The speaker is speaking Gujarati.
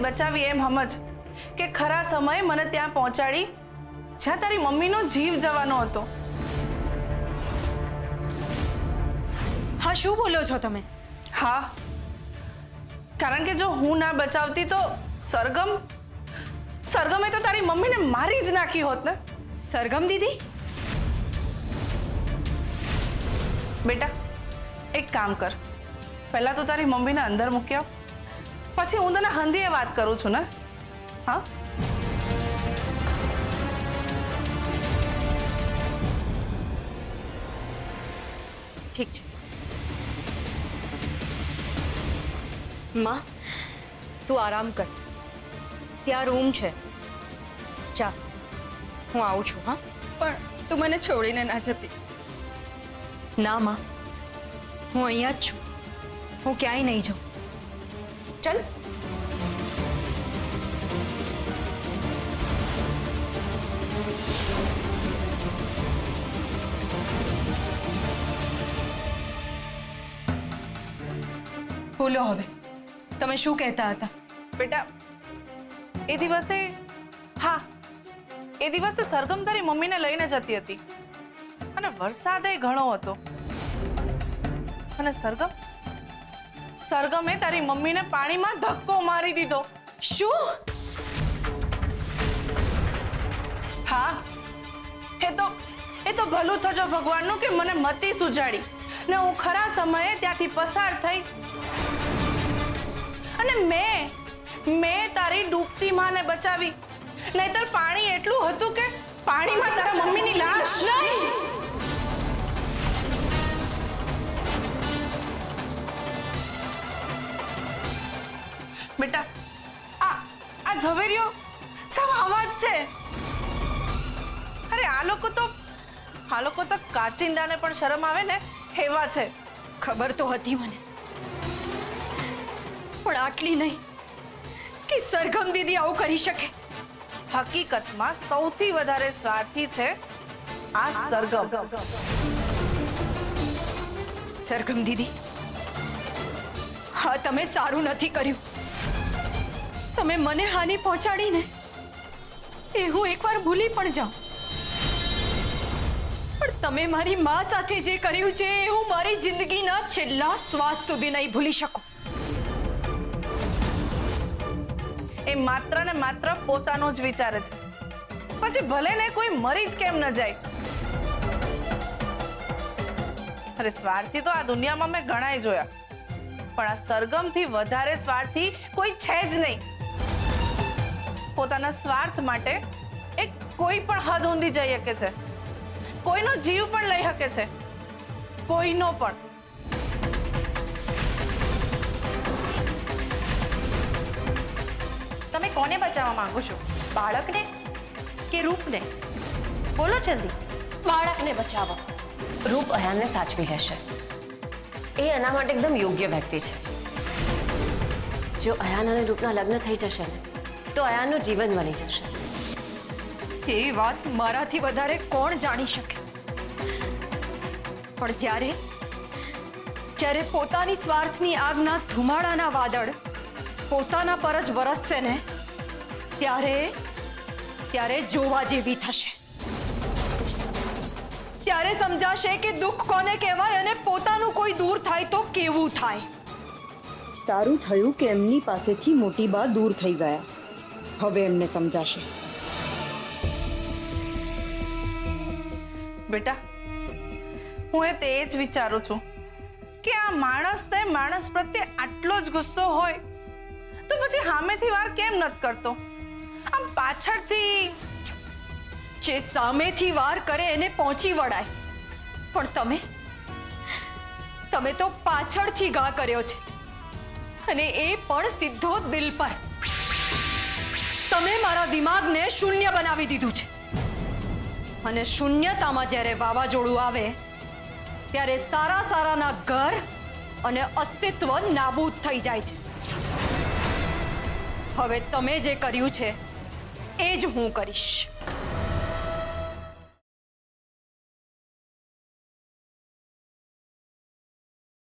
બચાવી એમ સમજ કે ખરા સમયે મને ત્યાં પહોંચાડી જ્યાં તારી મમ્મીનો જીવ જવાનો હતો. હા, શું બોલો છો તમે? હા, કારણ કે જો હું ના બચાવતી તો સરગમે તો તારી મમ્મીને મારી જ નાખી હોત ને. સરગમ દીદી? બેટા, એક કામ કર, પહેલા તો તારી મમ્મીને અંદર મૂકી આવ, પછી હું તને હંધીએ વાત કરું છું ને. હા, ઠીક છે. માં, તું આરામ કર, ત્યાં રૂમ છે. જા, હું આવું છું. હા, પણ તું મને છોડીને ના જતી. ના માં, હું અહીંયા જ છું. હું ક્યાંય નહીં જાઉં. ચલ. બોલો હવે, તમે શું કહેતા હતા? બેટા, એ દિવસે સરગમ તારી મમ્મીને લઈને જતી હતી અને વરસાદ ઘણો હતો અને સરગમે તારી મમ્મીને પાણીમાં ધક્કો મારી દીધો. શું? હા, એ તો ભલું થજો ભગવાનનું કે મને મતી સુજાડી ને હું ખરા સમયે ત્યાંથી પસાર થઈ અને મેં તારી ડૂબતી માને બચાવી. નહીતર પાણી એટલું હતું કે પાણીમાં તારા મમ્મીની લાશ. નહીં. બેટા, આ ઝવેરીઓ સાવ અવાજ છે. અરે આ લોકો તો કાચિંડાને પણ શરમ આવે ને એવા છે. ખબર તો હતી મને, પણ આટલી નહીં કે સરગમ દીદી આવું કરી શકે. હકીકતમાં સૌથી વધારે સ્વાર્થી છે આ સરગમ. સરગમ દીદી, હા, તમે સારું નથી કર્યું. તમે મને હાનિ પહોંચાડીને એ હું એકવાર ભૂલી પણ જાઉં, પણ તમે મારી માં સાથે જે કર્યું છે એ હું મારી જિંદગીના છેલ્લા શ્વાસ સુધી નહીં ભૂલી શકું. એ માત્ર ને માત્ર પોતાનો જ વિચારે છે, પછી ભલે ને કોઈ મરી જ કેમ ન જાય. અરે સ્વાર્થી તો આ દુનિયામાં મેં ઘણાય જોયા, પણ આ સરગમથી વધારે સ્વાર્થી કોઈ છે જ નહીં. પોતાના સ્વાર્થ માટે એ કોઈ પણ હદ ઊંધી જઈ શકે છે, કોઈનો જીવ પણ લઈ શકે છે, કોઈનો પણ. તમે કોને બચાવવા માંગો છો, બાળકને કે રૂપને? બોલો જલ્દી. બાળકને બચાવો. રૂપ અયાનને સાચવી લેશે. એ એના માટે એકદમ યોગ્ય વ્યક્તિ છે. જો અયાન અને રૂપના લગ્ન થઈ જશે ને તો અયાનનું જીવન બની જશે. એ વાત મારાથી વધારે કોણ જાણી શકે? પણ જ્યારે પોતાની સ્વાર્થની આગના ધુમાડાના વાદળ પોતાના પર જ વરસશે ને ત્યારે જોવા જેવી થશે. ત્યારે સમજાશે કે દુઃખ કોને કહેવાય અને પોતાનું કોઈ દૂર થાય તો કેવું થાય. સારું થયું કે એમની પાસેથી મોટી બા દૂર થઈ ગયા. હવે એમને સમજાશે. બેટા, હું તે જ વિચારું છું કે આ માણસ પ્રત્યે આટલો જ ગુસ્સો હોય તો પછી સામેથી વાર કેમ નથી કરતો? આમ પાછળથી. જે સામેથી વાર કરે એને પહોંચી વળાય, પણ તમે તો પાછળથી ઘા કર્યો છે, અને એ પણ સીધો દિલ પર. તમે મારા દિમાગને શૂન્ય બનાવી દીધું છે, અને શૂન્યતામાં જ્યારે વાવાઝોડું આવે ત્યારે સારાના ઘર અને અસ્તિત્વ નાબૂદ થઈ જાય છે. હવે તમે જે કર્યું છે એ જ હું કરીશ.